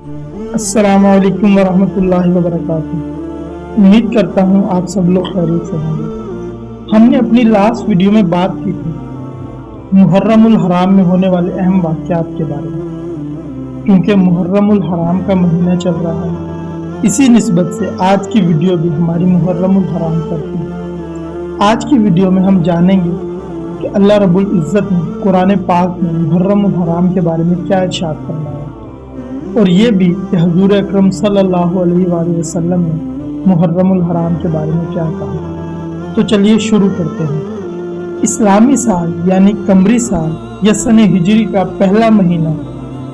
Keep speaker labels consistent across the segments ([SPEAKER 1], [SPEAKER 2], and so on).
[SPEAKER 1] السلام علیکم ورحمۃ اللہ وبرکاتہ۔ امید کرتا ہوں آپ سب لوگ خیریت سے ہوں گے۔ ہم نے اپنی لاسٹ ویڈیو میں بات کی تھی محرم الحرام میں ہونے والے اہم واقعات کے بارے میں، کیونکہ محرم الحرام کا مہینہ چل رہا ہے، اسی نسبت سے آج کی ویڈیو بھی ہماری محرم الحرام پر تھی۔ آج کی ویڈیو میں ہم جانیں گے کہ اللہ رب العزت نے قرآن پاک میں محرم الحرام کے بارے میں کیا ارشاد فرمایا، اور یہ بھی کہ حضور اکرم صلی اللہ علیہ وآلہ وسلم نے محرم الحرام کے بارے میں کیا کہا۔ تو چلیے شروع کرتے ہیں۔ اسلامی سال یعنی قمری سال یا سن ہجری کا پہلا مہینہ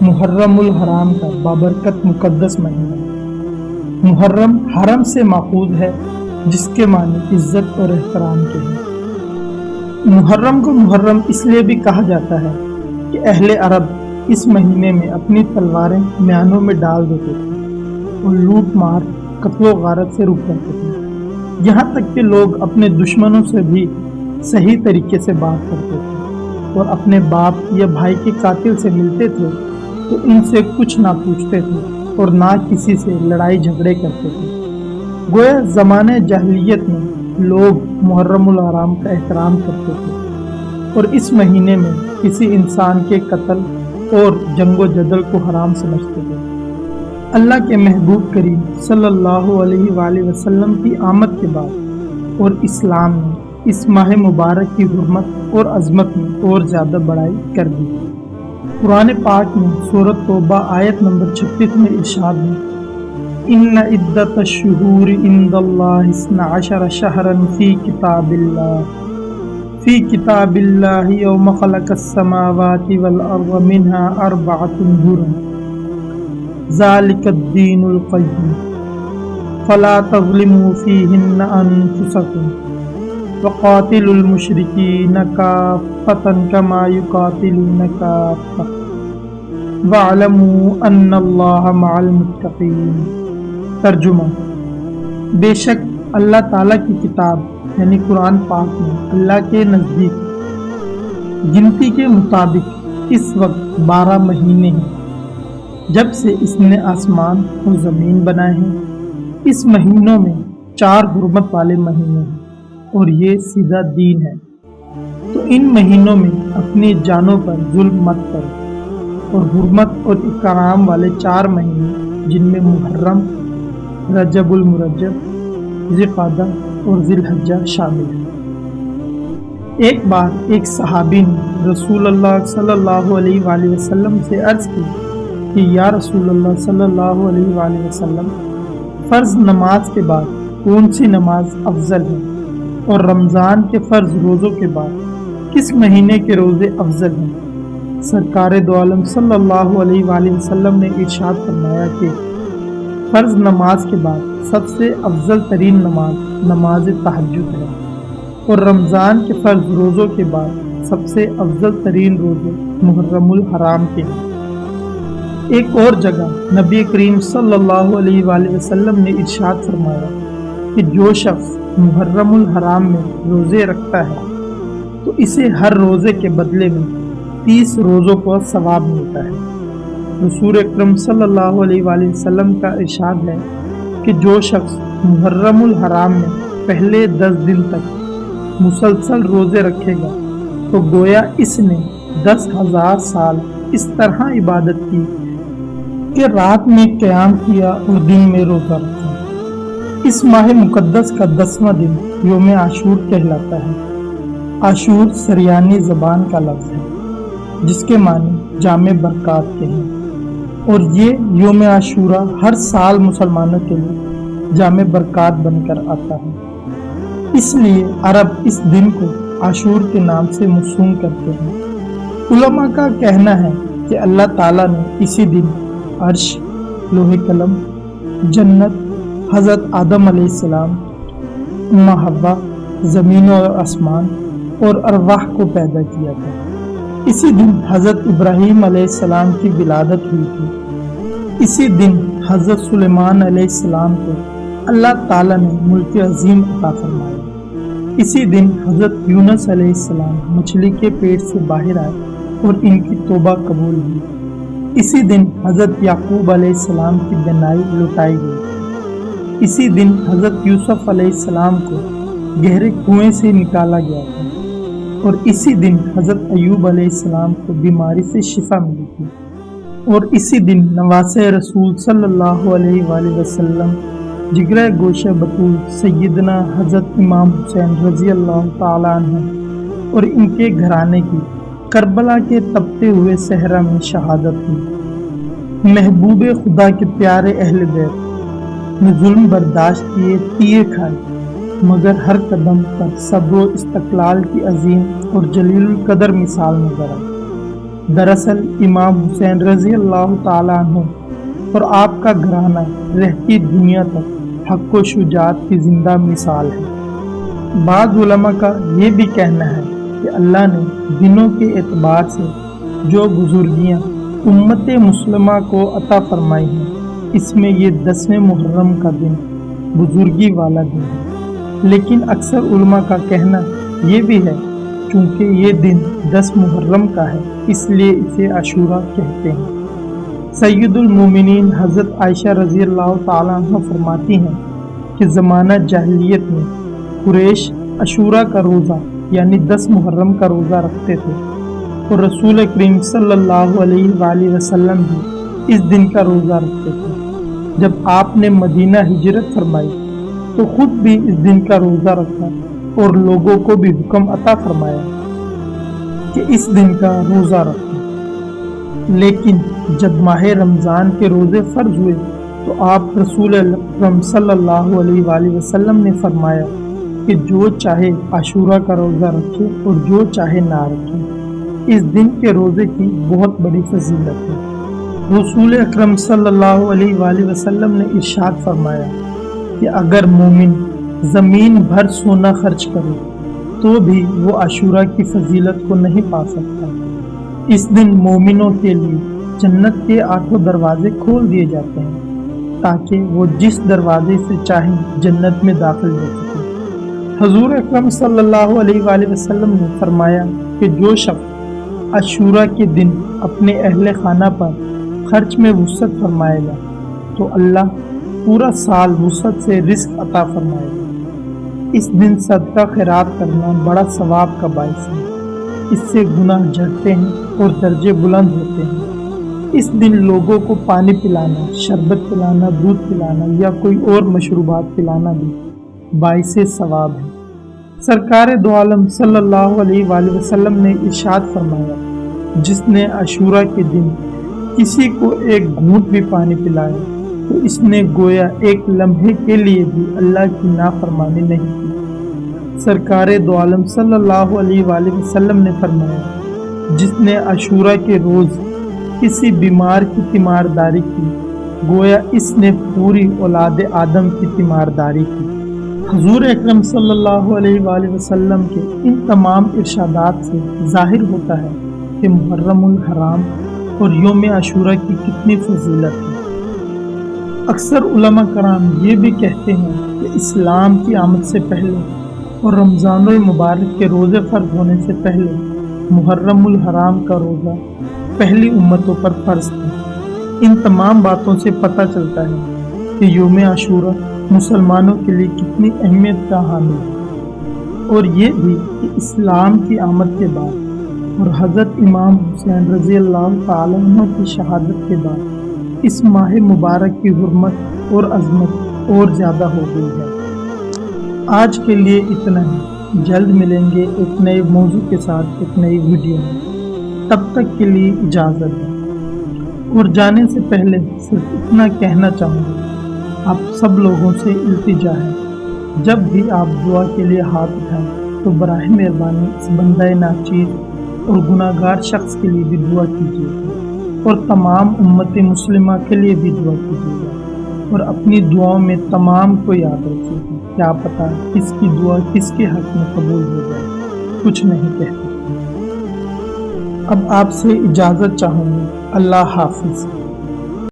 [SPEAKER 1] محرم الحرام کا بابرکت مقدس مہینہ۔ محرم حرم سے ماخوذ ہے، جس کے معنی عزت اور احترام کے ہیں۔ محرم کو محرم اس لیے بھی کہا جاتا ہے کہ اہل عرب اس مہینے میں اپنی تلواریں میانوں میں ڈال دیتے تھے اور لوٹ مار قتل و غارت سے رک کرتے تھے، یہاں تک کہ لوگ اپنے دشمنوں سے بھی صحیح طریقے سے بات کرتے تھے، اور اپنے باپ یا بھائی کے قاتل سے ملتے تھے تو ان سے کچھ نہ پوچھتے تھے اور نہ کسی سے لڑائی جھگڑے کرتے تھے۔ گویا زمانہ جاہلیت میں لوگ محرم الحرام کا احترام کرتے تھے اور اس مہینے میں کسی انسان کے قتل اور جنگ و جدل کو حرام سمجھتے تھے۔ اللہ کے محبوب کریم صلی اللہ علیہ وآلہ وسلم کی آمد کے بعد اور اسلام نے اس ماہ مبارک کی حرمت اور عظمت میں اور زیادہ بڑائی کر دی۔ قرآن پاک میں سورۃ توبہ آیت نمبر 36 میں ارشاد ہے، ان عدت الشہور عند اللہ 12 شہرا فی کتاب اللہ یوم خلق السماوات والارض منها 4 حرم ذالک الدین القیم فلا تظلموا فیہن انفسکم وقاتلوا المشرکین کافۃ کما یقاتلون کافۃ واعلموا ان اللہ مع المتقین۔ ترجمہ: بے شک اللہ تعالیٰ کی کتاب یعنی قرآن پاک میں اللہ کے نزدیک گنتی کے مطابق اس وقت 12 مہینے ہیں جب سے اس نے آسمان اور زمین بنائے ہیں۔ اس مہینوں میں 4 حرمت والے مہینے ہیں اور یہ سیدھا دین ہے، تو ان مہینوں میں اپنی جانوں پر ظلم مت کرو۔ اور حرمت اور اکرام والے 4 مہینے جن میں محرم، رجب المرجب، ذوالقعدہ اور ذی الحجہ شامل ہیں۔ ایک بار ایک صحابی نے رسول اللہ صلی اللہ علیہ وآلہ وسلم سے عرض کی کہ یا رسول اللہ صلی اللہ علیہ وآلہ وسلم، فرض نماز کے بعد کون سی نماز افضل ہے، اور رمضان کے فرض روزوں کے بعد کس مہینے کے روزے افضل ہیں؟ سرکار دو عالم صلی اللہ علیہ وآلہ وسلم نے ارشاد فرمایا کہ فرض نماز کے بعد سب سے افضل ترین نماز نماز تہجد ہے، اور رمضان کے فرض روزوں کے بعد سب سے افضل ترین روزے محرم الحرام کے ہیں۔ ایک اور جگہ نبی کریم صلی اللہ علیہ وآلہ وسلم نے ارشاد فرمایا کہ جو شخص محرم الحرام میں روزے رکھتا ہے تو اسے ہر روزے کے بدلے میں 30 روزوں کا ثواب ملتا ہے۔ رسول اکرم صلی اللہ علیہ وآلہ وسلم کا ارشاد ہے کہ جو شخص محرم الحرام میں پہلے 10 دن تک مسلسل روزے رکھے گا تو گویا اس نے 10,000 سال اس طرح عبادت کی کہ رات میں قیام کیا اور دن میں روزہ رکھا۔ اس ماہ مقدس کا 10واں دن یوم عاشور کہلاتا ہے۔ عاشور سریانی زبان کا لفظ ہے جس کے معنی جامع برکات کے ہیں، اور یہ یوم عاشورہ ہر سال مسلمانوں کے لیے جامع برکات بن کر آتا ہے، اس لیے عرب اس دن کو عاشور کے نام سے موسوم کرتے ہیں۔ علماء کا کہنا ہے کہ اللہ تعالیٰ نے اسی دن عرش، لوح قلم، جنت، حضرت آدم علیہ السلام، اماں حوا، زمین اور آسمان اور ارواح کو پیدا کیا تھا۔ اسی دن حضرت ابراہیم علیہ السلام کی ولادت ہوئی تھی۔ اسی دن حضرت سلیمان علیہ السلام کو اللہ تعالیٰ نے ملک عظیم عطا فرمایا۔ اسی دن حضرت یونس علیہ السلام مچھلی کے پیٹ سے باہر آئے اور ان کی توبہ قبول ہوئی۔ اسی دن حضرت یعقوب علیہ السلام کی بینائی لٹائی گئی۔ اسی دن حضرت یوسف علیہ السلام کو گہرے کنویں سے نکالا گیا تھا، اور اسی دن حضرت ایوب علیہ السلام کو بیماری سے شفا ملی تھی، اور اسی دن نواسۂ رسول صلی اللہ علیہ وآلہ وسلم جگرہ گوشہ بطول سیدنا حضرت امام حسین رضی اللہ تعالیٰ عنہ اور ان کے گھرانے کی کربلا کے تپتے ہوئے صحرا میں شہادت ہوئی۔ محبوب خدا کے پیارے اہل بیت نے ظلم برداشت کیے، تیے کھائے، مگر ہر قدم پر صبر و استقلال کی عظیم اور جلیل القدر مثال نظر آئی۔ دراصل امام حسین رضی اللہ تعالیٰ عنہ اور آپ کا گھرانہ رہتی دنیا تک حق و شجاعت کی زندہ مثال ہے۔ بعض علماء کا یہ بھی کہنا ہے کہ اللہ نے دنوں کے اعتبار سے جو بزرگیاں امت مسلمہ کو عطا فرمائی ہیں، اس میں یہ 10ویں محرم کا دن بزرگی والا دن ہے، لیکن اکثر علماء کا کہنا یہ بھی ہے چونکہ یہ دن 10 محرم کا ہے اس لیے اسے عاشورہ کہتے ہیں۔ سید المومنین حضرت عائشہ رضی اللہ تعالیٰ عنہ فرماتی ہیں کہ زمانہ جاہلیت میں قریش عاشورہ کا روزہ یعنی 10 محرم کا روزہ رکھتے تھے، اور رسول کریم صلی اللہ علیہ وآلہ وسلم بھی اس دن کا روزہ رکھتے تھے۔ جب آپ نے مدینہ ہجرت فرمائی تو خود بھی اس دن کا روزہ رکھا اور لوگوں کو بھی حکم عطا فرمایا کہ اس دن کا روزہ رکھو۔ لیکن جب ماہ رمضان کے روزے فرض ہوئے تو آپ رسول اکرم صلی اللہ علیہ وآلہ وسلم نے فرمایا کہ جو چاہے عاشورہ کا روزہ رکھے اور جو چاہے نہ رکھے، اس دن کے روزے کی بہت بڑی فضیلت ہے۔ رسول اکرم صلی اللہ علیہ وآلہ وسلم نے ارشاد فرمایا کہ اگر مومن زمین بھر سونا خرچ کرے تو بھی وہ عاشورہ کی فضیلت کو نہیں پا سکتا۔ اس دن مومنوں کے لیے جنت کے 8 دروازے کھول دیے جاتے ہیں تاکہ وہ جس دروازے سے چاہیں جنت میں داخل ہو سکیں۔ حضور اکرم صلی اللہ علیہ وآلہ وسلم نے فرمایا کہ جو شخص عاشورہ کے دن اپنے اہل خانہ پر خرچ میں وسعت فرمائے گا تو اللہ پورا سال وسعت سے رزق عطا فرمائے گا۔ اس دن صدقہ خیرات کرنا بڑا ثواب کا باعث ہے، اس سے گناہ جھڑتے ہیں اور درجے بلند ہوتے ہیں۔ اس دن لوگوں کو پانی پلانا، شربت پلانا، دودھ پلانا یا کوئی اور مشروبات پلانا بھی باعث ثواب ہے۔ سرکار دو عالم صلی اللہ علیہ وآلہ وسلم نے ارشاد فرمایا، جس نے عاشورہ کے دن کسی کو ایک گھونٹ بھی پانی پلایا تو اس نے گویا ایک لمحے کے لیے بھی اللہ کی نافرمانی نہیں کی۔ سرکار دو عالم صلی اللہ علیہ وآلہ وسلم نے فرمایا، جس نے عاشورہ کے روز کسی بیمار کی تیمارداری کی گویا اس نے پوری اولاد آدم کی تیمارداری کی۔ حضور اکرم صلی اللہ علیہ وآلہ وسلم کے ان تمام ارشادات سے ظاہر ہوتا ہے کہ محرم الحرام اور یوم عاشورہ کی کتنی فضیلت ہے۔ اکثر علماء کرام یہ بھی کہتے ہیں کہ اسلام کی آمد سے پہلے اور رمضان المبارک کے روزے فرض ہونے سے پہلے محرم الحرام کا روزہ پہلی امتوں پر فرض تھا۔ ان تمام باتوں سے پتہ چلتا ہے کہ یوم عاشورہ مسلمانوں کے لیے کتنی اہمیت کا حامل ہے، اور یہ بھی کہ اسلام کی آمد کے بعد اور حضرت امام حسین رضی اللہ تعالیٰ عنہ کی شہادت کے بعد اس ماہ مبارک کی حرمت اور عظمت اور زیادہ ہو گئی ہے۔ آج کے لیے اتنا ہی، جلد ملیں گے ایک نئے موضوع کے ساتھ ایک نئی ویڈیو میں۔ تب تک کے لیے اجازت ہے، اور جانے سے پہلے صرف اتنا کہنا چاہوں گا، آپ سب لوگوں سے التجا ہے، جب بھی آپ دعا کے لیے ہاتھ اٹھائیں تو براہ مہربانی اس بندہ ناچیز اور گناہ گار شخص کے لیے بھی دعا کیجیے گا، اور تمام امت مسلمہ کے لیے بھی دعا کیجیے گا، اور اپنی دعاؤں میں تمام کو یاد رکھیے گا۔ کیا پتہ کس کی دعا کس کے حق میں قبول ہو جائے، کچھ نہیں کہہ سکتے۔ اب آپ سے اجازت چاہوں گی، اللہ حافظ۔